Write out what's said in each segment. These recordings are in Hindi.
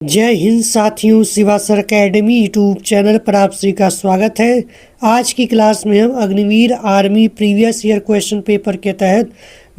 जय हिंद साथियों, Shiva sir academy YouTube channel पर आप सभी का स्वागत है। आज की क्लास में हम Agniveer army previous year question paper के तहत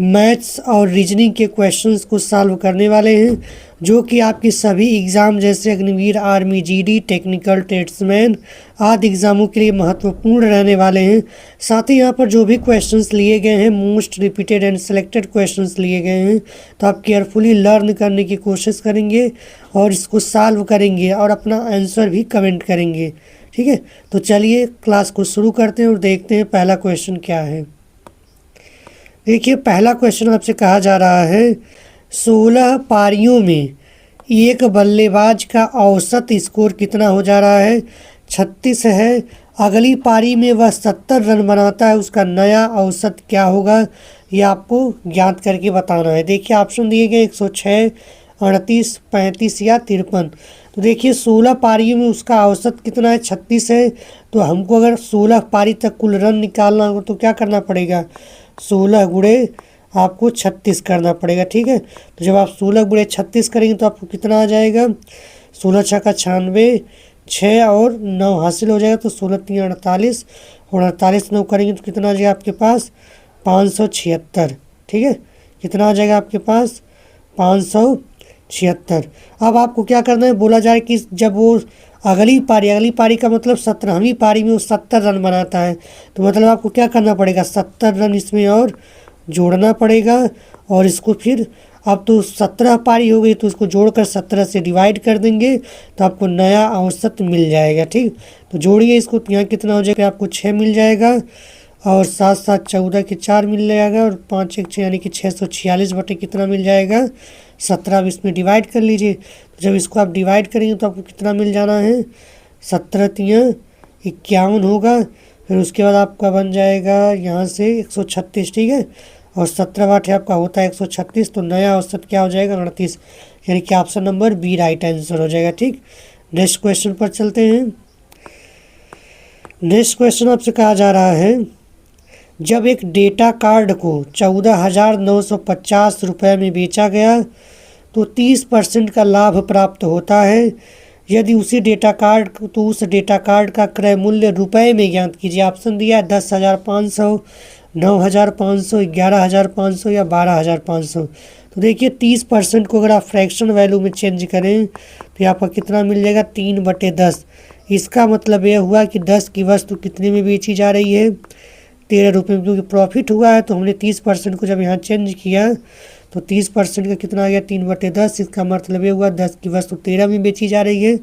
मैथ्स और रीजनिंग के क्वेश्चंस को सॉल्व करने वाले हैं, जो कि आपकी सभी एग्ज़ाम जैसे Agniveer army GD, technical, tradesman आदि एग्ज़ामों के लिए महत्वपूर्ण रहने वाले हैं। साथ ही यहाँ पर जो भी क्वेश्चंस लिए गए हैं most repeated and selected questions लिए गए हैं, तो आप केयरफुली लर्न करने की कोशिश करेंगे और इसको सॉल्व करेंगे और अपना आंसर भी कमेंट करेंगे। ठीक है, तो चलिए क्लास को शुरू करते हैं और देखते हैं पहला क्वेश्चन क्या है। देखिए, पहला क्वेश्चन आपसे कहा जा रहा है 16 पारियों में एक बल्लेबाज का औसत स्कोर कितना हो जा रहा है? 36 है। अगली पारी में वह 70 रन बनाता है, उसका नया औसत क्या होगा? ये आपको ज्ञात करके बताना है। देखिए ऑप्शन दिए गए 106, 38, 35 या 53। तो देखिए 16 पारियों में उसका औसत कितना है? 36 है। तो हमको अगर 16 पारी तक कुल रन निकालना हो तो क्या करना पड़ेगा? 16 गुणे आपको 36 करना पड़ेगा। ठीक है, तो जब आप 16 गुणे 36 करेंगे तो आपको कितना आ जाएगा? 16 छक्का 96, 6 और 9 हासिल हो जाएगा, तो 16 3 48 और 48 9 करेंगे तो कितना आ जाएगा आपके पास? 576। ठीक है, कितना आ जाएगा आपके पास? 576। अब आपको क्या करना है? बोला जाए कि जब वो अगली पारी का मतलब 17वीं पारी में वो 70 रन बनाता है, तो मतलब आपको क्या करना पड़ेगा? 70 रन इसमें और जोड़ना पड़ेगा। और इसको फिर अब तो 17 पारी हो गई तो उसको जोड़कर 17 से डिवाइड कर देंगे तो आपको नया औसत मिल जाएगा। ठीक, तो जोड़िए इसको, यहाँ कितना हो जाएगा? आपको 6 मिल जाएगा और 7 7 14 के 4 मिल जाएगा और 5 1 6 यानी कि 646 बटे कितना मिल जाएगा? 17। अब इसमें डिवाइड कर लीजिए, तो जब इसको आप डिवाइड करेंगे तो आपको कितना मिल जाना है? 17 3 51 होगा। फिर उसके बाद आपका बन जाएगा यहाँ से 136। ठीक है, और 17 वाट आपका होता है 136, तो नया औसत क्या हो जाएगा? 38, यानी कि option number B right answer हो जाएगा। ठीक, नेक्स्ट क्वेश्चन पर चलते हैं। नेक्स्ट क्वेश्चन आपसे कहा जा रहा है जब एक डेटा कार्ड को 14,950 रुपये में बेचा गया तो 30% का लाभ प्राप्त होता है। यदि उस डेटा कार्ड का क्रय मूल्य रुपए में ज्ञात कीजिए। ऑप्शन दिया है 10,500, 9,500, 11,500 या 12,500। तो देखिए 30% को अगर आप फ्रैक्शन वैल्यू में चेंज करें तो आपका कितना मिल जाएगा? 3/10। इसका मतलब यह हुआ कि 10 की वस्तु कितने में बेची जा रही है? 13 रुपये में, क्योंकि प्रॉफिट हुआ है तो हमने 30% को जब यहाँ चेंज किया तो 30% का कितना आ गया? 3/10। इसका मतलब ये हुआ 10 की वस्तु 13 में बेची जा रही है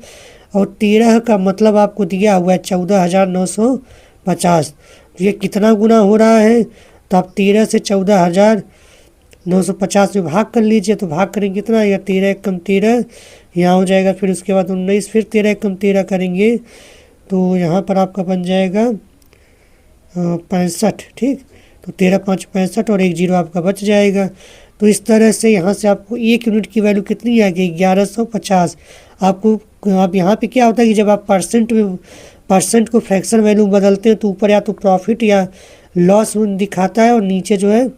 और 13 का मतलब आपको दिया हुआ है 14,950। तो ये कितना गुना हो रहा है? तो आप 13 से 14,950 में भाग कर लीजिए, तो भाग करेंगे कितना? या 13 कम 13 यहाँ हो जाएगा। फिर उसके बाद 19, फिर 13 कम 13 करेंगे तो यहाँ पर आपका बन जाएगा 65। ठीक, तो 13 5 65 और 1 0 आपका बच जाएगा। तो इस तरह से यहाँ से आपको 1 यूनिट की वैल्यू कितनी आ गई? 1150। आपको आप यहाँ पे क्या होता है कि जब आप परसेंट को फ्रैक्शन वैल्यू बदलते हैं तो ऊपर या तो प्रॉफिट या लॉस दिखाता है और नीचे जो है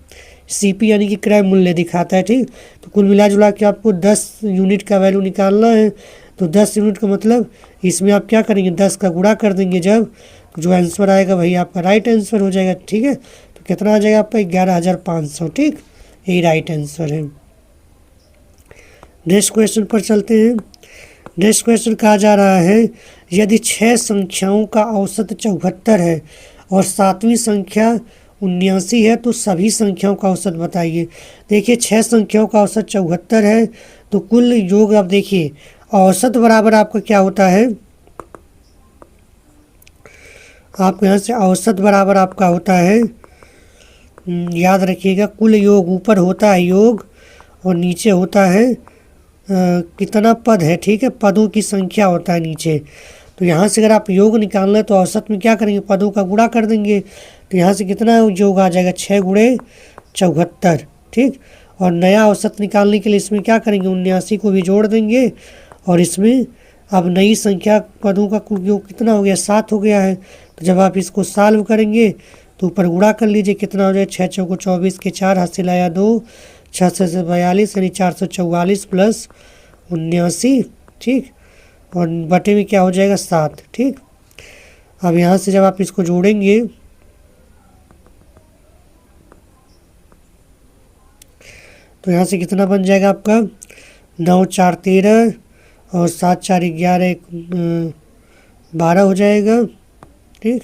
सीपी यानी कि क्रय मूल्य दिखाता है। ठीक, तो कुल मिला जुला के आपको 10 यूनिट का वैल्यू निकालना है। तो 10 यूनिट का मतलब इसमें आप क्या करेंगे? 10 का गुणा कर देंगे, जब तो जो आंसर आएगा वही आपका राइट आंसर हो जाएगा। ठीक है, तो कितना आ जाएगा आपका? 11,500। ठीक, यही राइट आंसर है। नेक्स्ट क्वेश्चन पर चलते हैं। नेक्स्ट क्वेश्चन कहा जा रहा है यदि 6 संख्याओं का औसत 74 है और 7वीं संख्या 79 है तो सभी संख्याओं का औसत बताइए। देखिए 6 संख्याओं का औसत 74 है तो कुल योग आप देखिए औसत बराबर आपका क्या होता है? आपको यहाँ से औसत बराबर आपका होता है, याद रखिएगा, कुल योग ऊपर होता है योग और नीचे होता है कितना पद है। ठीक है, पदों की संख्या होता है नीचे। तो यहाँ से अगर आप योग निकालना है तो औसत में क्या करेंगे? पदों का गुणा कर देंगे, तो यहाँ से कितना योग आ जाएगा? 6 गुणे 74। ठीक, और नया औसत निकालने के लिए इसमें क्या करेंगे? 79 को भी जोड़ देंगे और इसमें अब नई संख्या पदों का योग कितना हो गया? 7 हो गया है। तो जब आप इसको सॉल्व करेंगे तो ऊपर गुणा कर लीजिए, कितना हो जाए? 6 चौको 24 के 4 हासिल आया 2, 6 से 42 यानी 444 प्लस 79 ठीक, और बटे में क्या हो जाएगा 7। ठीक, अब यहाँ से जब आप इसको जोड़ेंगे तो यहाँ से कितना बन जाएगा आपका 9 4 13 और 7 4 11 12 हो जाएगा। ठीक,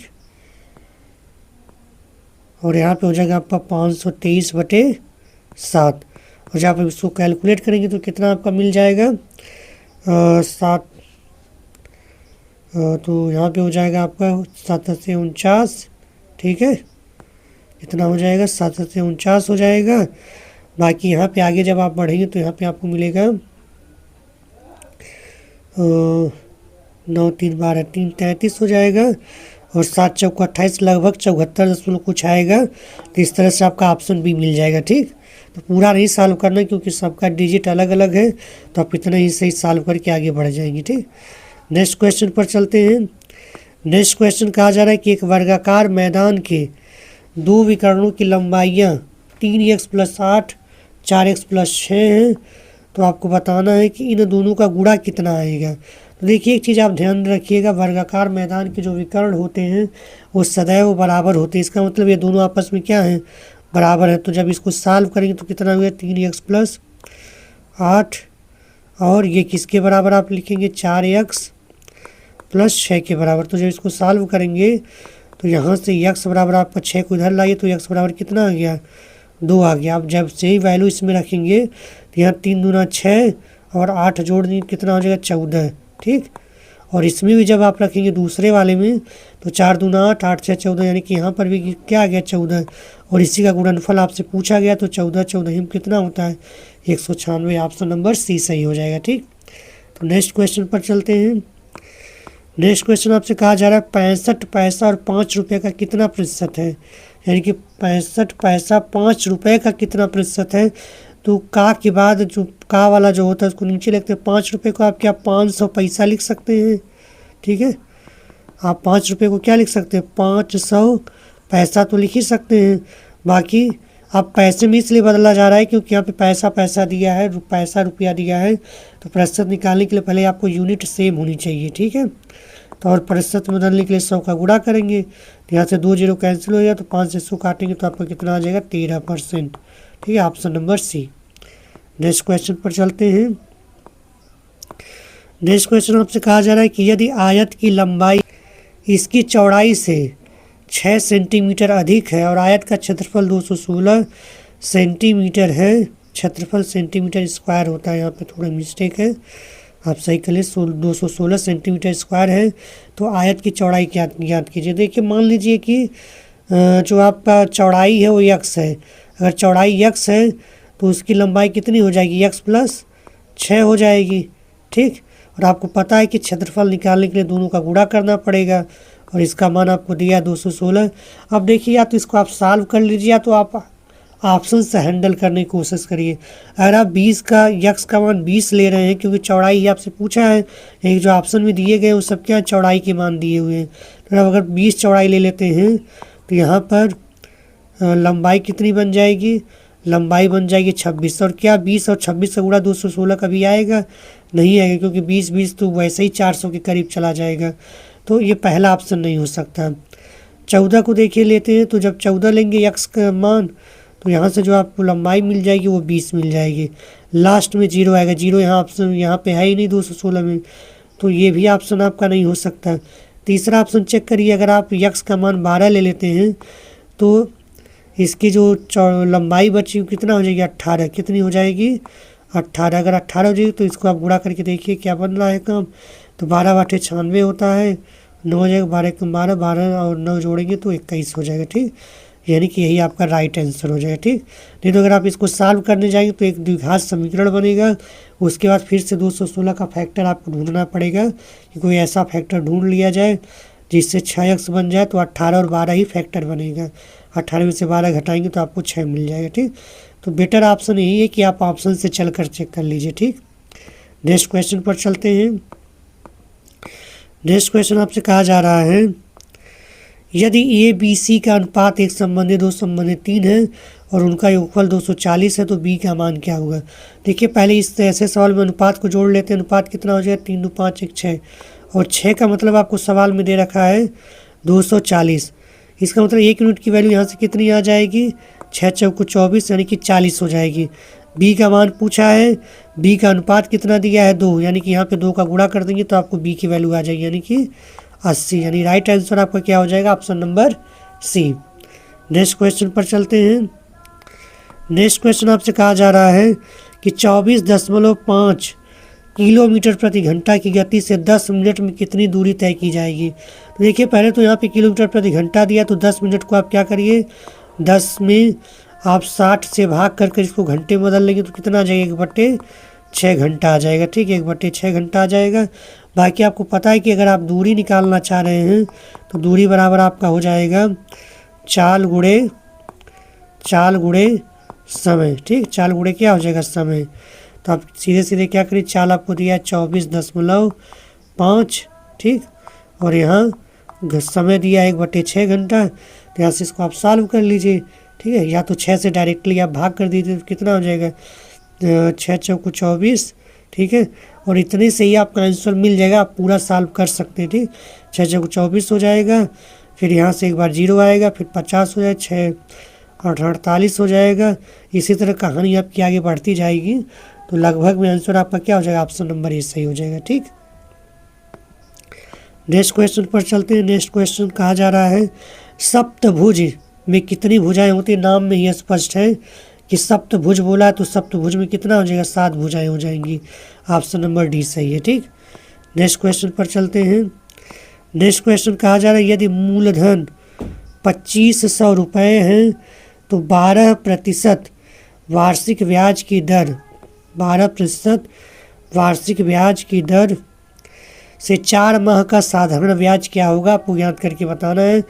और यहाँ पे हो जाएगा आपका 523/7। और जब आप इसको कैलकुलेट करेंगे तो कितना आपका मिल जाएगा 7, तो यहाँ पे हो जाएगा आपका 7 से 49। ठीक है, इतना हो जाएगा 7 से 49 हो जाएगा। बाकी यहाँ पे आगे जब आप बढ़ेंगे तो यहाँ पे आपको मिलेगा 9 3 12 3 33 हो जाएगा और 7 चौक 28 लगभग 74 कुछ आएगा। तो इस तरह से आपका ऑप्शन बी मिल जाएगा। ठीक, तो पूरा नहीं सॉल्व करना क्योंकि सबका डिजिट अलग अलग है, तो आप इतना ही सही सॉल्व करके आगे बढ़ जाएंगे। ठीक, नेक्स्ट क्वेश्चन पर चलते हैं। नेक्स्ट क्वेश्चन कहा जा रहा है कि एक वर्गाकार मैदान के दो विकर्णों की लंबाइयाँ 3x + 8 4x + 6 हैं। तो आपको बताना है कि इन दोनों का गुणा कितना आएगा। तो देखिए, एक चीज़ आप ध्यान रखिएगा, वर्गाकार मैदान के जो विकर्ण होते हैं वो सदैव बराबर होते हैं। इसका मतलब ये दोनों आपस में क्या है, बराबर है। तो जब इसको सॉल्व करेंगे तो कितना हुआ 3x + 8 और ये किसके बराबर आप लिखेंगे 4x + 6 के बराबर। तो जब इसको सॉल्व करेंगे तो यहाँ से x बराबर आपका 6 को इधर लाइए तो x बराबर कितना आ गया 2 आ गया। आप जब से ही वैल्यू इसमें रखेंगे तो यहाँ 3 दूना 6 और 8 जोड़ देंगे कितना हो जाएगा 14। ठीक, और इसमें भी जब आप रखेंगे दूसरे वाले में तो 4 दूना 8 8 6 14, यानी कि यहाँ पर भी क्या आ गया 14। और इसी का गुणनफल आपसे पूछा गया तो 14 14 में कितना होता है 196। ऑप्शन नंबर सी सही हो जाएगा। ठीक, तो नेक्स्ट क्वेश्चन पर चलते हैं। नेक्स्ट क्वेश्चन आपसे कहा जा रहा है 65 पैसा और 5 रुपये का कितना प्रतिशत है, यानी कि 65 पैसा 5 रुपये का कितना प्रतिशत है। तो का के बाद जो का वाला जो होता है उसको नीचे लिखते हैं। 5 रुपये को आप क्या 500 पैसा लिख सकते हैं। ठीक है, आप 5 रुपये को क्या लिख सकते हैं 500 पैसा तो लिख ही सकते हैं। बाकी आप पैसे में इसलिए बदला जा रहा है क्योंकि यहाँ पे पैसा पैसा दिया है, पैसा रुपया दिया है, तो प्रतिशत निकालने के लिए पहले आपको यूनिट सेम होनी चाहिए। ठीक है, तो और प्रतिशत में बदलने के लिए 100 का गुणा करेंगे तो यहाँ से 2 0 कैंसिल हो जाए तो 5 से 100 काटेंगे तो आपका कितना आ जाएगा 13%। ठीक है, option number C. Next question पर चलते हैं। नेक्स्ट क्वेश्चन आपसे कहा जा रहा है कि यदि आयत की लंबाई इसकी चौड़ाई से 6 सेंटीमीटर अधिक है और आयत का क्षेत्रफल 216 सेंटीमीटर है, क्षेत्रफल सेंटीमीटर स्क्वायर होता है, यहाँ पे थोड़ा मिस्टेक है, आप सही कर लें 216 सेंटीमीटर स्क्वायर है। तो आयत की चौड़ाई क्या ज्ञात कीजिए। देखिए, मान लीजिए कि जो आपका चौड़ाई है वो x है। अगर चौड़ाई x है तो उसकी लंबाई कितनी हो जाएगी x + 6 हो जाएगी। ठीक, और आपको पता है कि क्षेत्रफल निकालने के लिए दोनों का गुणा करना पड़ेगा और इसका मान आपको दिया 216। अब देखिए, या तो इसको आप सॉल्व कर लीजिए या तो आप ऑप्शन से हैंडल करने की कोशिश करिए। अगर आप 20 का x का मान 20 ले रहे हैं क्योंकि चौड़ाई ही आपसे पूछा है, एक जो ऑप्शन में दिए गए वो सब क्या चौड़ाई के मान दिए हुए हैं। तो अगर 20 चौड़ाई ले लेते हैं तो यहाँ पर लंबाई कितनी बन जाएगी, लंबाई बन जाएगी 26। और क्या 20 और 26 का गुणा 216 कभी आएगा, नहीं आएगा, क्योंकि 20 20 तो वैसे ही 400 के करीब चला जाएगा। तो ये पहला ऑप्शन नहीं हो सकता। 14 को देखिए लेते हैं, तो जब 14 लेंगे x का मान तो यहाँ से जो आपको लंबाई मिल जाएगी वो 20 मिल जाएगी। लास्ट में 0 आएगा, 0 यहाँ ऑप्शन यहाँ पे है ही नहीं 216 में, तो ये भी ऑप्शन आपका नहीं हो सकता। तीसरा ऑप्शन चेक करिए, अगर आप x का मान 12 ले लेते हैं तो इसकी जो लंबाई बची कितना हो जाएगी 18, कितनी हो जाएगी 18। अगर 18 हो जाएगी तो इसको आप गुणा करके देखिए क्या बन रहा है काम। तो 12 × 8 = 96 होता है, 9 हो जाएगा, 12 × 12 12 और 9 जोड़ेंगे तो 21 हो जाएगा। ठीक, यानी कि यही आपका राइट आंसर हो जाएगा। ठीक, नहीं तो अगर आप इसको सॉल्व करने जाएंगे तो एक द्विघात समीकरण बनेगा, उसके बाद फिर से 216 का फैक्टर आपको ढूंढना पड़ेगा कि कोई ऐसा फैक्टर ढूंढ लिया जाए जिससे 6x बन जाए, तो 18 और 12 ही फैक्टर बनेगा। 18 में से 12 घटाएंगे तो आपको 6 मिल जाएगा। ठीक, तो बेटर ऑप्शन यही है कि आप ऑप्शन से चल कर चेक कर लीजिए। ठीक, नेक्स्ट क्वेश्चन पर चलते हैं। नेक्स्ट क्वेश्चन आपसे कहा जा रहा है यदि ए बी सी का अनुपात 1:2:3 है और उनका योगफल 240 है तो बी का मान क्या होगा। देखिए पहले इस ऐसे सवाल में अनुपात को जोड़ लेते हैं। अनुपात कितना हो जाएगा 3, 2, 5, 1, 6 और 6 का मतलब आपको सवाल में दे रखा है 240। इसका मतलब 1 यूनिट की वैल्यू यहाँ से कितनी आ जाएगी 6 चौको 24 यानी कि 40 हो जाएगी। बी का मान पूछा है, बी का अनुपात कितना दिया है 2 यानी कि यहाँ पे 2 का गुणा कर देंगे तो आपको बी की वैल्यू आ जाएगी यानी कि 80। यानी राइट आंसर आपका क्या हो जाएगा option number C. Next question पर चलते हैं। नेक्स्ट क्वेश्चन आपसे कहा जा रहा है कि 24.5 किलोमीटर प्रति घंटा की गति से 10 मिनट में कितनी दूरी तय की जाएगी। तो देखिए पहले तो यहाँ पे किलोमीटर प्रति घंटा दिया तो 10 मिनट को आप क्या करिए 10 में आप 60 से भाग करके इसको घंटे में बदल लेंगे तो कितना आ जाएगा 1/6 घंटा आ जाएगा। ठीक है 1/6 घंटा आ जाएगा। बाकी आपको पता है कि अगर आप दूरी निकालना चाह रहे हैं तो दूरी बराबर आपका हो जाएगा 4 गुणे समय। ठीक 4 गुणे क्या हो जाएगा समय। तो आप सीधे सीधे क्या करिए 4 आपको दिया 24.5। ठीक और यहाँ समय दिया 1/6 घंटा तो यहाँ से इसको आप सॉल्व कर लीजिए। ठीक है या तो 6 से डायरेक्टली आप भाग कर दीजिए तो कितना हो जाएगा 6 चौको 24। ठीक है और इतने से ही आपका आंसर मिल जाएगा। आप पूरा सॉल्व कर सकते हैं। ठीक 6 चौको 24 हो जाएगा। फिर यहाँ से एक बार 0 आएगा फिर 50 हो जाएगा 6 8 48 हो जाएगा। इसी तरह कहानी आपकी आगे बढ़ती जाएगी तो लगभग में आंसर आपका क्या हो जाएगा ऑप्शन नंबर ए सही हो जाएगा। ठीक नेक्स्ट क्वेश्चन पर चलते हैं। नेक्स्ट क्वेश्चन कहा जा रहा है सप्तभुज में कितनी भुजाएं होती है। नाम में ही स्पष्ट है कि सप्तभुज बोला है तो सप्तभुज में कितना हो जाएगा 7 भुजाएं हो जाएंगी। ऑप्शन नंबर डी सही है। ठीक नेक्स्ट क्वेश्चन पर चलते हैं। नेक्स्ट क्वेश्चन कहा जा रहा है यदि मूलधन 2500 रुपये हैं तो 12% वार्षिक ब्याज की दर 12% वार्षिक ब्याज की दर से 4 माह का साधारण ब्याज क्या होगा आपको याद करके बताना है।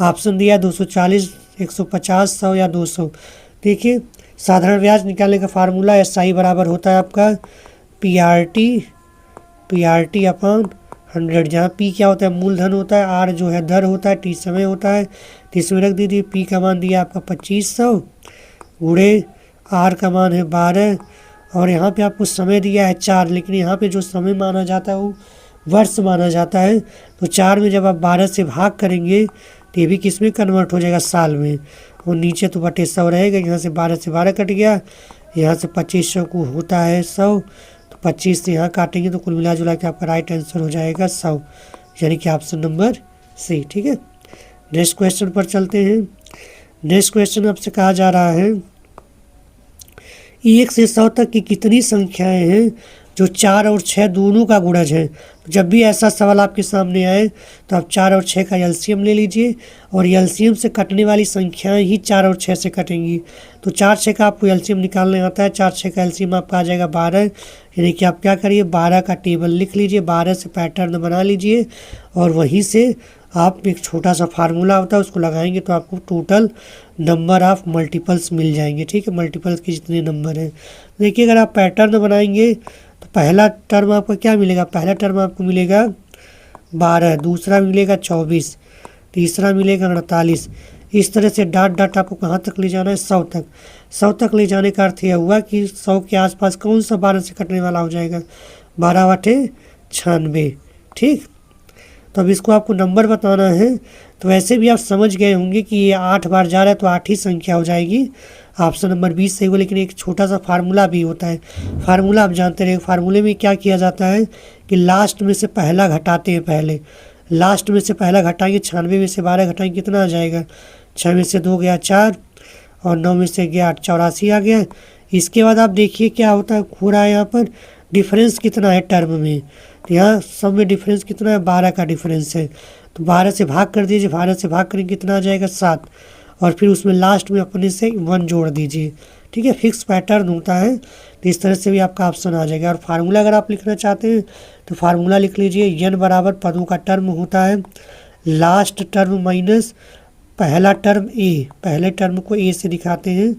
ऑप्शन दिया 240 150 100 या 200। देखिए साधारण ब्याज निकालने का फार्मूला SI बराबर होता है आपका PRT अपॉन 100 जहाँ P क्या होता है मूलधन होता है, R जो है दर होता है, T समय होता है। तो इसमें रख दीजिए P का मान दिया आपका 2500 गुणे R का मान है 12 और यहाँ पे आपको समय दिया है 4 लेकिन यहाँ पे जो समय माना जाता है वो वर्ष माना जाता है। तो 4 में जब आप 12 से भाग करेंगे तो ये भी किस में कन्वर्ट हो जाएगा साल में और नीचे तो 100 रहेगा। यहाँ से 12 से 12 कट गया, यहाँ से 2500 को होता है 100 तो 25 से यहाँ काटेंगे तो कुल मिला जुला के आपका राइट आंसर हो जाएगा 100 यानी कि ऑप्शन नंबर सी। ठीक है नेक्स्ट क्वेश्चन पर चलते हैं। नेक्स्ट क्वेश्चन आपसे कहा जा रहा है 1 से 100 तक की कितनी संख्याएं हैं जो 4 और 6 दोनों का गुणज है। तो जब भी ऐसा सवाल आपके सामने आए तो आप 4 और 6 का एलसीएम ले लीजिए और एलसीएम से कटने वाली संख्याएं ही 4 और 6 से कटेंगी। तो 4 6 का आपको एलसीएम निकालने आता है। 4 6 का एलसीएम आपका आ जाएगा 12 यानी कि आप क्या करिए 12 का टेबल लिख लीजिए, 12 से पैटर्न बना लीजिए और वहीं से आप एक छोटा सा फार्मूला होता है उसको लगाएंगे तो आपको टोटल नंबर ऑफ मल्टीपल्स मिल जाएंगे। ठीक है मल्टीपल्स के जितने नंबर हैं। देखिए अगर आप पैटर्न बनाएंगे तो पहला टर्म आपका क्या मिलेगा, पहला टर्म आपको मिलेगा 12, दूसरा मिलेगा 24, तीसरा मिलेगा 48। इस तरह से डाट डाट आपको कहाँ तक ले जाना है 100 तक। 100 तक ले जाने का अर्थ यह हुआ कि 100 के आसपास कौन सा 12 से कटने वाला हो जाएगा 12 बटे 96। ठीक तो अब इसको आपको नंबर बताना है तो वैसे भी आप समझ गए होंगे कि ये 8 बार जा रहा है तो 8 ही संख्या हो जाएगी। ऑप्शन नंबर 20 सही हो। लेकिन एक छोटा सा फार्मूला भी होता है, फार्मूला आप जानते रहे। फार्मूले में क्या किया जाता है कि लास्ट में से पहला घटाते हैं, पहले लास्ट में से पहला घटाएंगे 96 में से 12 घटाएंगे कितना आ जाएगा 6 में से 2 गया 4 और 9 में से गया 8 84 आ गया। इसके बाद आप देखिए क्या होता है हो रहा है यहाँ पर डिफरेंस कितना है टर्म में। तो यहाँ सब में डिफरेंस कितना है 12 का डिफरेंस है तो 12 से भाग कर दीजिए, 12 से भाग करेंगे कितना आ जाएगा 7 और फिर उसमें लास्ट में अपने से 1 जोड़ दीजिए। ठीक है फिक्स पैटर्न होता है तो इस तरह से भी आपका ऑप्शन आ जाएगा। और फार्मूला अगर आप लिखना चाहते हैं तो फार्मूला लिख लीजिए n बराबर पदों का टर्म होता है लास्ट टर्म माइनस पहला टर्म a, पहले टर्म को a से दिखाते हैं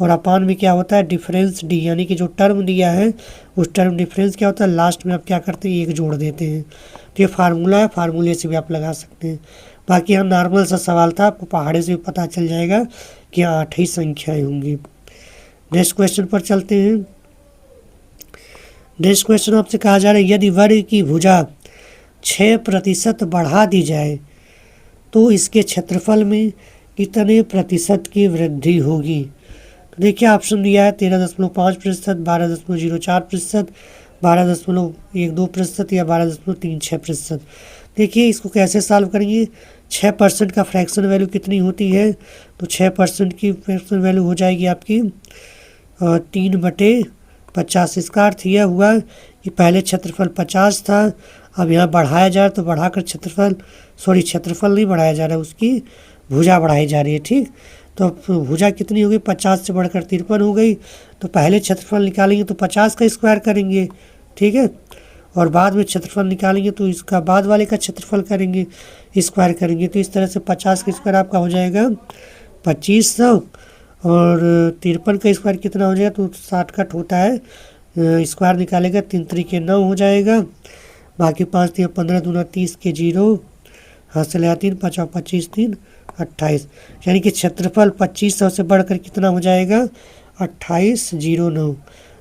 और अपान में क्या होता है डिफरेंस d यानी कि जो टर्म दिया है उस टर्म डिफरेंस क्या होता है लास्ट में आप क्या करते हैं 1 जोड़ देते हैं। तो ये फार्मूला है, फार्मूले से भी आप लगा सकते हैं। बाकी यहाँ नॉर्मल सा सवाल था, आपको पहाड़े से भी पता चल जाएगा कि 8 ही संख्याएं होंगी। नेक्स्ट क्वेश्चन पर चलते हैं। नेक्स्ट क्वेश्चन आपसे कहा जा रहा है यदि वर्ग की भुजा 6% बढ़ा दी जाए तो इसके क्षेत्रफल में कितने प्रतिशत की वृद्धि होगी। तो देखिए ऑप्शन दिया है 13.5%, 12.04%, 12.12% या 12.36%। देखिए इसको कैसे सॉल्व करेंगे। 6% का फ्रैक्शन वैल्यू कितनी होती है, तो 6% की फ्रैक्शन वैल्यू हो जाएगी आपकी 3/50। इसका अर्थ यह हुआ कि पहले क्षेत्रफल 50 था, अब यहाँ बढ़ाया जा रहा है तो बढ़ाकर क्षेत्रफल नहीं बढ़ाया जा रहा है, उसकी भुजा बढ़ाई जा रही है। ठीक, तो भुजा कितनी हो गई, 50 से बढ़कर 53 हो गई। तो पहले क्षेत्रफल निकालेंगे तो 50 का स्क्वायर करेंगे, ठीक है, और बाद में क्षेत्रफल निकालेंगे तो इसका बाद वाले का क्षेत्रफल करेंगे, स्क्वायर करेंगे। तो इस तरह से 50 का स्क्वायर आपका हो जाएगा 2500 और 53 का स्क्वायर कितना हो जाएगा, तो 60 कट होता है, स्क्वायर निकालेगा 3 3 9 हो जाएगा। बाकी 5 3 15 दूना 30 के 0, हाथ से लगा 3 5 25 3 28, यानी कि क्षेत्रफल 2500 से बढ़कर कितना हो जाएगा 2809।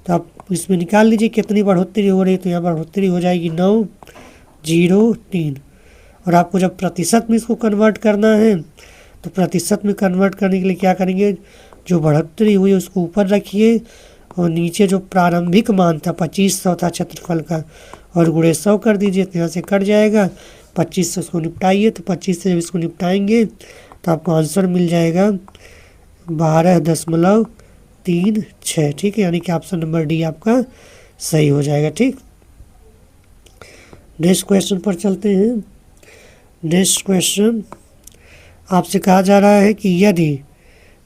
तो आप इसमें निकाल लीजिए कितनी बढ़ोतरी हो रही है, तो यहाँ बढ़ोतरी हो जाएगी 903। और आपको जब प्रतिशत में इसको कन्वर्ट करना है तो प्रतिशत में कन्वर्ट करने के लिए क्या करेंगे, जो बढ़ोतरी हुई उसको ऊपर रखिए और नीचे जो प्रारंभिक मान था 2500 था क्षेत्रफल का और गुणे 100 कर दीजिए, तो यहाँ से कट जाएगा। 25 से उसको निपटाइए, तो 25 से जब इसको निपटाएंगे तो आपको आंसर मिल जाएगा 12.36। ठीक है, यानी कि ऑप्शन नंबर डी आपका सही हो जाएगा। ठीक, नेक्स्ट क्वेश्चन पर चलते हैं। नेक्स्ट क्वेश्चन आपसे कहा जा रहा है कि यदि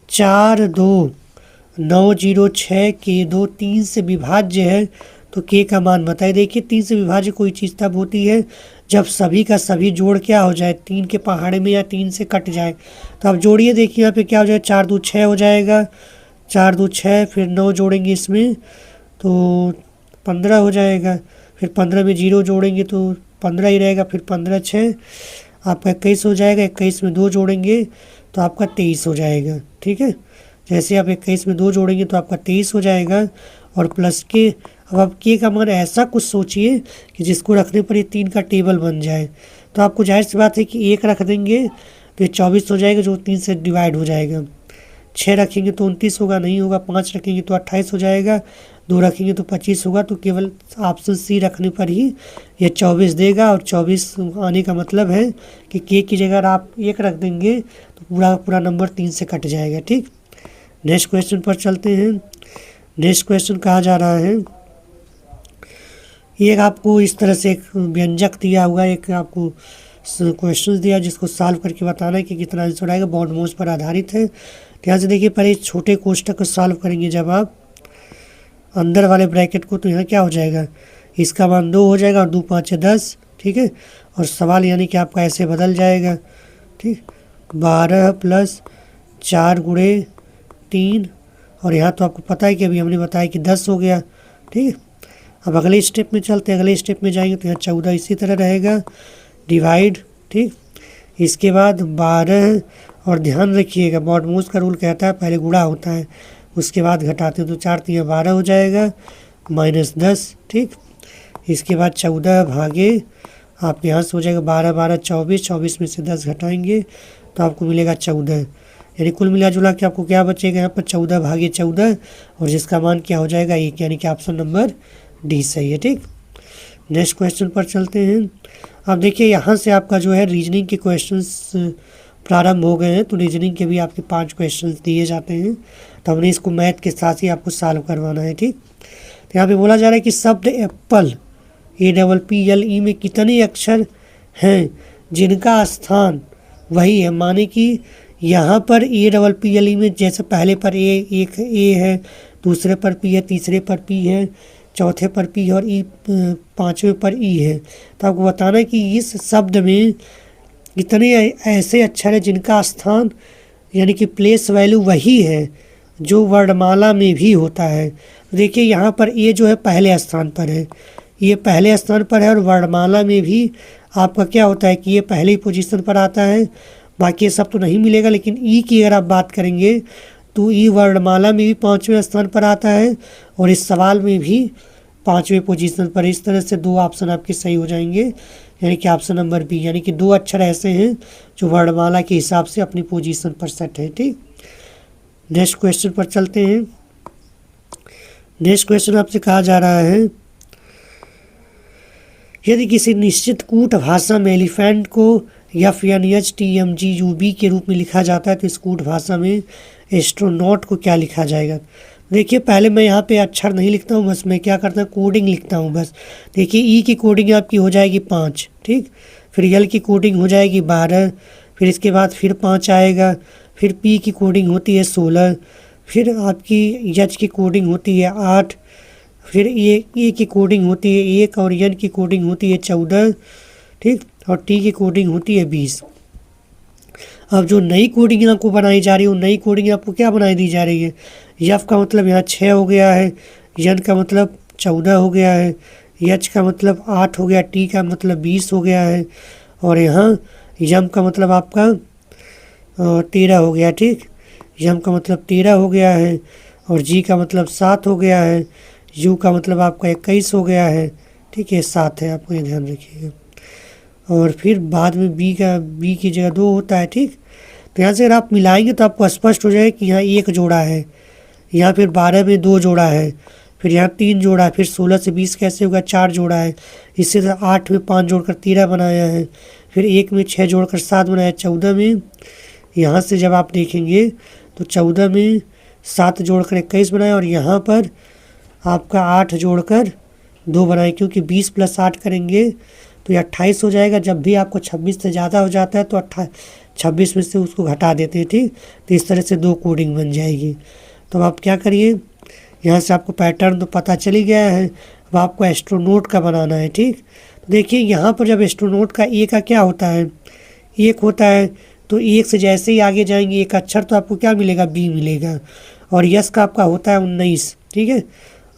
42906 के 2 3 से विभाज्य है तो के का मान बताइए। देखिए 3 से विभाज्य कोई चीज़ तब होती है जब सभी का सभी जोड़ क्या हो जाए, 3 के पहाड़े में या 3 से कट जाए। तो आप जोड़िए, देखिए यहाँ पे क्या हो जाएगा, 4 2 6 हो जाएगा, 4 2 6, फिर 9 जोड़ेंगे इसमें तो 15 हो जाएगा, फिर 15 में 0 जोड़ेंगे तो 15 ही रहेगा, फिर 15 6 आपका 21 हो जाएगा, 21 में 2 जोड़ेंगे तो आपका 23 हो जाएगा। ठीक है, जैसे आप 21 में 2 जोड़ेंगे तो आपका 23 हो जाएगा और प्लस के। अब आप के का मान ऐसा कुछ सोचिए कि जिसको रखने पर ये 3 का टेबल बन जाए। तो आपको जाहिर सी बात है कि 1 रख देंगे तो ये 24 हो जाएगा जो 3 से डिवाइड हो जाएगा। 6 रखेंगे तो 29 होगा, नहीं होगा। 5 रखेंगे तो 28 हो जाएगा, 2 रखेंगे तो 25 होगा। तो केवल ऑप्शन सी रखने पर ही ये 24 देगा और 24 आने का मतलब है कि के की जगह आप 1 रख देंगे तो पूरा नंबर 3 से कट जाएगा। ठीक, नेक्स्ट क्वेश्चन पर चलते हैं। नेक्स्ट क्वेश्चन कहा जा रहा है, एक आपको इस तरह से एक व्यंजक दिया हुआ, एक आपको क्वेश्चन दिया जिसको सॉल्व करके बताना है कि कितना आंसर आएगा, बॉडमोस पर आधारित है। ध्यान से देखिए, पहले छोटे कोष्ठक को सॉल्व करेंगे जब आप अंदर वाले ब्रैकेट को, तो यहाँ क्या हो जाएगा, इसका मान 2 हो जाएगा और 2 5 10। ठीक है, और सवाल यानी कि आपका ऐसे बदल जाएगा। ठीक, 12 + 4 × 3 और यहाँ तो आपको पता है कि अभी हमने बताया कि 10 हो गया। ठीक है, अब अगले स्टेप में चलते हैं। अगले स्टेप में जाएंगे तो यहाँ 14 इसी तरह रहेगा, डिवाइड। ठीक, इसके बाद 12 और ध्यान रखिएगा बॉडमोस का रूल कहता है पहले गुणा होता है उसके बाद घटाते हैं, तो 4 3 12 हो जाएगा -10। ठीक, इसके बाद 14 भागे आप यहाँ से हो जाएगा 12 12 24, 24 में से 10 घटाएंगे तो आपको मिलेगा 14, यानी कुल मिला जुला के आपको क्या बचेगा यहाँ पर 14 भागे 14 और जिसका मान क्या हो जाएगा 1, यानी कि ऑप्शन नंबर डी सही है। ठीक, नेक्स्ट क्वेश्चन पर चलते हैं। अब देखिए यहाँ से आपका जो है रीजनिंग के क्वेश्चंस प्रारंभ हो गए हैं, तो रीजनिंग के भी आपके 5 क्वेश्चंस दिए जाते हैं, तो हमने इसको मैथ के साथ ही आपको सॉल्व करवाना है। ठीक, तो यहाँ पे बोला जा रहा है कि शब्द एप्पल APPLE में कितने अक्षर हैं जिनका स्थान वही है। माने कि यहाँ पर APPLE में जैसे पहले पर एक ए है, दूसरे पर P है, तीसरे पर P है, चौथे पर P और E, 5वें पर E है। तो आपको बताना है कि इस शब्द में कितने ऐसे अक्षर हैं जिनका स्थान यानी कि प्लेस वैल्यू वही है जो वर्णमाला में भी होता है। देखिए यहाँ पर ए जो है पहले स्थान पर है, ये पहले स्थान पर है और वर्णमाला में भी आपका क्या होता है कि ये पहले ही पोजीशन पर आता है। बाकी ये सब तो नहीं मिलेगा, लेकिन ई की अगर आप बात करेंगे तो ई वर्णमाला में भी 5वें स्थान पर आता है और इस सवाल में भी 5वें पोजीशन पर। इस तरह से 2 ऑप्शन आपके सही हो जाएंगे, यानी कि ऑप्शन नंबर बी, यानी कि 2 अक्षर ऐसे हैं जो वर्णमाला के हिसाब से अपनी पोजीशन पर सेट है। ठीक, नेक्स्ट क्वेश्चन पर चलते हैं। नेक्स्ट क्वेश्चन आपसे कहा जा रहा है, यदि किसी निश्चित कूट भाषा में एलिफेंट को FNHTMGUB के रूप में लिखा जाता है तो इस कूट भाषा में एस्ट्रोनॉट को क्या लिखा जाएगा। देखिए पहले मैं यहाँ पे अक्षर नहीं लिखता हूँ, बस मैं क्या करता हूँ कोडिंग लिखता हूँ बस। देखिए ई की कोडिंग आपकी हो जाएगी 5, ठीक, फिर एल की कोडिंग हो जाएगी 12, फिर इसके बाद फिर 5 आएगा, फिर पी की कोडिंग होती है 16, फिर आपकी एच की कोडिंग होती है 8, फिर ए की कोडिंग होती है 1 और एन की कोडिंग होती है 14, ठीक, और टी की कोडिंग होती है 20। अब जो नई कोडिंग आपको बनाई जा रही है वो नई कोडिंग आपको क्या बनाई दी जा रही है, एफ का मतलब यहाँ 6 हो गया है, एन का मतलब 14 हो गया है, एच का मतलब 8 हो गया, टी का मतलब 20 हो गया है, और यहाँ यम का मतलब आपका 13 हो गया। ठीक, यम का मतलब 13 हो गया है, और जी का मतलब 7 हो गया है, यू का मतलब आपका 21 हो गया है। ठीक है, 7 है, आपको ये ध्यान रखिएगा। और फिर बाद में बी की जगह 2 होता है। ठीक, तो यहाँ से अगर आप मिलाएंगे तो आपको स्पष्ट हो जाए कि यहाँ 1 जोड़ा है, यहाँ फिर 12 में 2 जोड़ा है, फिर यहाँ 3 जोड़ा है, फिर 16 से 20 कैसे होगा 4 जोड़ा है, इससे 8 में 5 जोड़कर 13 बनाया है, फिर 1 में 6 जोड़कर 7 बनाया, 14 में यहाँ से जब आप देखेंगे तो 14 में 7 जोड़कर 21 बनाया, और यहाँ पर आपका 8 जोड़कर 2 बनाए, क्योंकि 20 + 8 करेंगे तो ये 28 हो जाएगा। जब भी आपको 26 से ज़्यादा हो जाता है तो 26 में से उसको घटा देते हैं। ठीक, तो इस तरह से 2 कोडिंग बन जाएगी। तो अब आप क्या करिए, यहाँ से आपको पैटर्न तो पता चल ही गया है, अब आपको एस्ट्रोनॉट का बनाना है। ठीक, तो देखिए यहाँ पर जब एस्ट्रोनॉट का ए का क्या होता है, 1 होता है, तो 1 से जैसे ही आगे जाएंगे 1 अक्षर तो आपको क्या मिलेगा, बी मिलेगा, और यस का आपका होता है 19। ठीक है,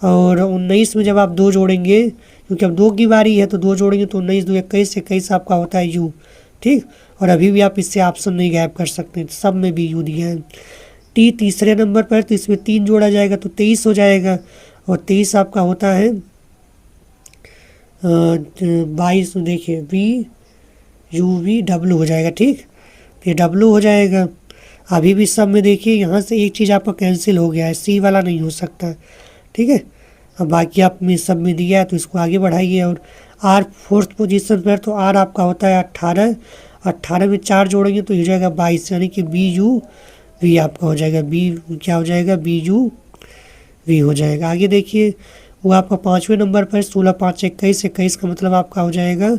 और 19 में जब आप 2 जोड़ेंगे, क्योंकि अब 2 की बारी है तो 2 जोड़ेंगे तो 19 2 21, 21 आपका होता है यू। ठीक, और अभी भी आप इससे ऑप्शन नहीं गायब कर सकते, सब में भी यू दिया है। टी तीसरे नंबर पर, तो इसमें 3 जोड़ा जाएगा तो 23 हो जाएगा, और 23 आपका होता है 22। देखिए VUVW हो जाएगा। ठीक, ये W हो जाएगा। अभी भी सब में देखिए यहाँ से एक चीज़ आपका कैंसिल हो गया है, सी वाला नहीं हो सकता। ठीक है, अब बाकी आप में सब में दिया है तो इसको आगे बढ़ाइए। और आर 4th पोजीशन पर, तो आर आपका होता है 18, 18 में 4 जोड़ेंगे तो हो जाएगा 22, यानी कि BUV आपका हो जाएगा। बी क्या हो जाएगा, BUV हो जाएगा। आगे देखिए वो आपका 5वें नंबर पर 16 5 21, 21 का मतलब आपका हो जाएगा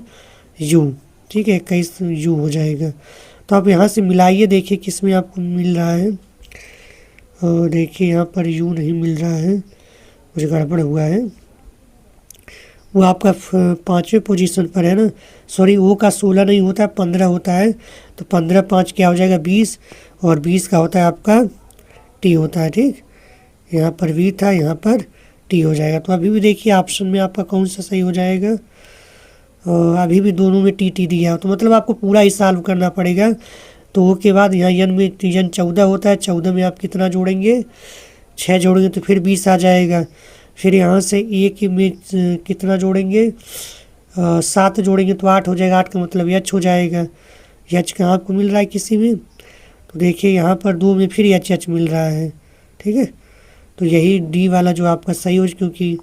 यू। ठीक है, 21 यू हो जाएगा। तो आप यहाँ से मिलाइए, देखिए किस में आपको मिल रहा है, और देखिए यहाँ पर यू नहीं मिल रहा है, कुछ गड़बड़ हुआ है। वो आपका 5वें पोजीशन पर है ना, सॉरी, ओ का 16 नहीं होता है, 15 होता है, तो 15 5 क्या हो जाएगा 20, और 20 का होता है आपका टी होता है। ठीक, यहाँ पर वी था, यहाँ पर टी हो जाएगा। तो अभी भी देखिए ऑप्शन में आपका कौन सा सही हो जाएगा, और अभी भी दोनों में टी दिया है, तो मतलब आपको पूरा ही सॉल्व करना पड़ेगा। तो ओ के बाद यहाँ एन में एन 14 होता है, 14 में आप कितना जोड़ेंगे, 6 जोड़ेंगे तो फिर 20 आ जाएगा। फिर यहाँ से ए की में कितना जोड़ेंगे, 7 जोड़ेंगे तो 8 हो जाएगा, 8 का मतलब एच हो जाएगा। एच कहाँ आपको मिल रहा है किसी में, तो देखिए यहाँ पर 2 में फिर एच मिल रहा है। ठीक है, तो यही डी वाला जो आपका सही हो, क्योंकि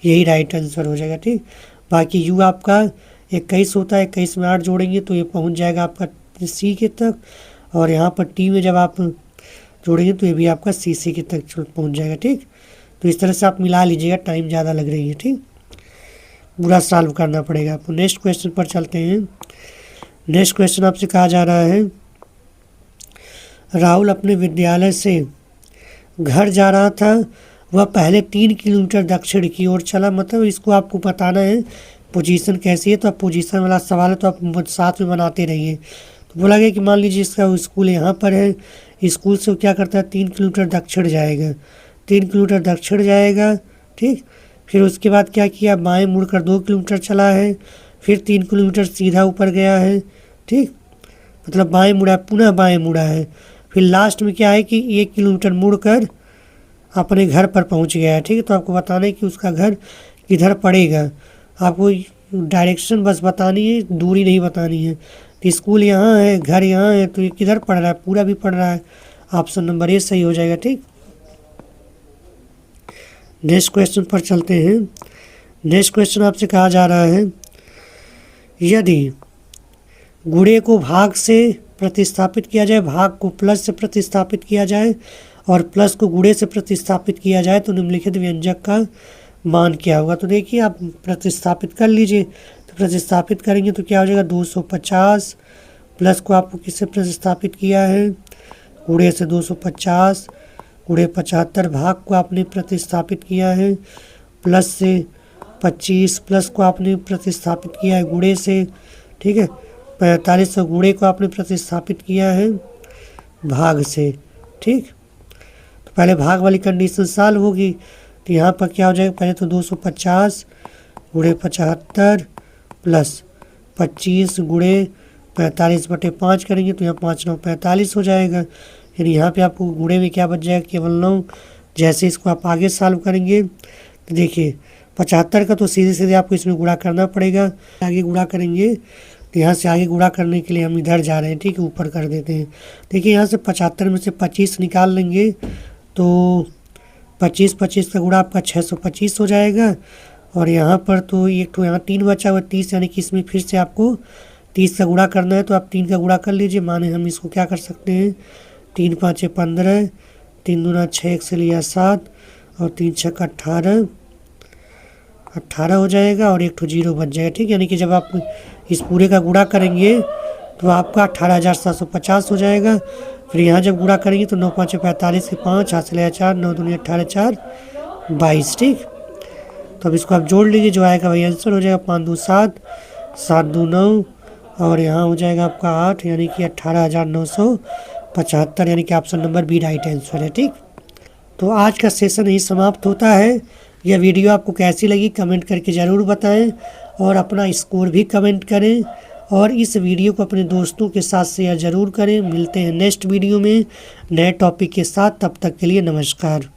यही राइट आंसर हो जाएगा। ठीक, बाकी यू आपका 21 होता है, 21 में 8 जोड़ेंगे तो ये पहुँच जाएगा आपका सी के तक, और यहाँ पर टी में जब आप जोड़ेंगे तो ये भी आपका सी के तक पहुँच जाएगा। ठीक, तो इस तरह से आप मिला लीजिएगा, टाइम ज़्यादा लग रही है। ठीक, पूरा सॉल्व करना पड़ेगा आपको। नेक्स्ट क्वेश्चन पर चलते हैं। नेक्स्ट क्वेश्चन आपसे कहा जा रहा है, राहुल अपने विद्यालय से घर जा रहा था, वह पहले 3 किलोमीटर दक्षिण की ओर चला, मतलब इसको आपको बताना है पोजीशन कैसी है। तो आप पोजीशन वाला सवाल है तो आप साथ में बनाते रहिए। तो बोला गया कि मान लीजिए इसका स्कूल यहाँ पर है, स्कूल से क्या करता है 3 किलोमीटर दक्षिण जाएगा, 3 किलोमीटर दक्षिण जाएगा। ठीक, फिर उसके बाद क्या किया, बाएं मुड़कर 2 किलोमीटर चला है, फिर 3 किलोमीटर सीधा ऊपर गया है, ठीक, मतलब बाएं मुड़ा, पुनः बाएं मुड़ा है। फिर लास्ट में क्या है कि 1 किलोमीटर मुड़कर अपने घर पर पहुंच गया है, ठीक है। तो आपको बताना है कि उसका घर किधर पड़ेगा, आपको डायरेक्शन बस बतानी है, दूरी नहीं बतानी है। तो स्कूल यहाँ है, घर यहाँ है, तो ये किधर पड़ रहा है, पूरा भी पड़ रहा है। ऑप्शन नंबर ए सही हो जाएगा, ठीक। नेक्स्ट क्वेश्चन पर चलते हैं। नेक्स्ट क्वेश्चन आपसे कहा जा रहा है, यदि गुणे को भाग से प्रतिस्थापित किया जाए, भाग को प्लस से प्रतिस्थापित किया जाए और प्लस को गुणे से प्रतिस्थापित किया जाए तो निम्नलिखित व्यंजक का मान क्या होगा। तो देखिए आप प्रतिस्थापित कर लीजिए। तो प्रतिस्थापित करेंगे तो क्या हो जाएगा, 250 प्लस को आपको किससे प्रतिस्थापित किया है, गुणे से 250 गुणे 75, भाग को आपने प्रतिस्थापित किया है प्लस से 25, प्लस को आपने प्रतिस्थापित किया है गुणे से, ठीक है। 45 गुणे को आपने प्रतिस्थापित किया है भाग से, ठीक। तो पहले भाग वाली कंडीशन सॉल्व होगी। तो यहाँ पर क्या हो जाएगा, पहले तो 250 गुणे 75 प्लस 25 गुणे 45/5 करेंगे तो यहाँ 5 9 45 हो जाएगा। यानी यहाँ पे आपको गुणे में क्या बच जाएगा, केवल 9। जैसे इसको आप आगे सॉल्व करेंगे तो देखिए 75 का तो सीधे सीधे आपको इसमें गुणा करना पड़ेगा। आगे गुणा करेंगे तो यहाँ से आगे गुणा करने के लिए हम इधर जा रहे हैं, ठीक है, ऊपर कर देते हैं। देखिए यहाँ से 75 में से 25 निकाल लेंगे तो 25 का गुणा आपका 625 हो जाएगा। और यहाँ पर तो एक तो यहाँ 3 बचा हुआ 30, यानी कि इसमें फिर से आपको 30 का गुणा करना है। तो आप 3 का गुणा कर लीजिए, माने हम इसको क्या कर सकते हैं, 3 5 15, 3 दूना 6, 1 से लिया 7 और 3 6 18 हो जाएगा और एक तो 0 बच जाएगा, ठीक। यानी कि जब आप इस पूरे का गुणा करेंगे तो आपका 18,750 हो जाएगा। फिर यहाँ जब गुणा करेंगे तो 9 5 45 के 5, 7 से लिया 4, 9 दूनी 18, 4 22, ठीक। तो अब इसको आप जोड़ लीजिए, जो आएगा वही आंसर हो जाएगा। 5 2 7, 7 2 9 और यहाँ हो जाएगा आपका 8, यानी कि 18,975, यानी कि option number B right answer है, ठीक। तो आज का सेशन यही समाप्त होता है। यह वीडियो आपको कैसी लगी कमेंट करके ज़रूर बताएं और अपना स्कोर भी कमेंट करें और इस वीडियो को अपने दोस्तों के साथ शेयर ज़रूर करें। मिलते हैं नेक्स्ट वीडियो में नए टॉपिक के साथ, तब तक के लिए नमस्कार।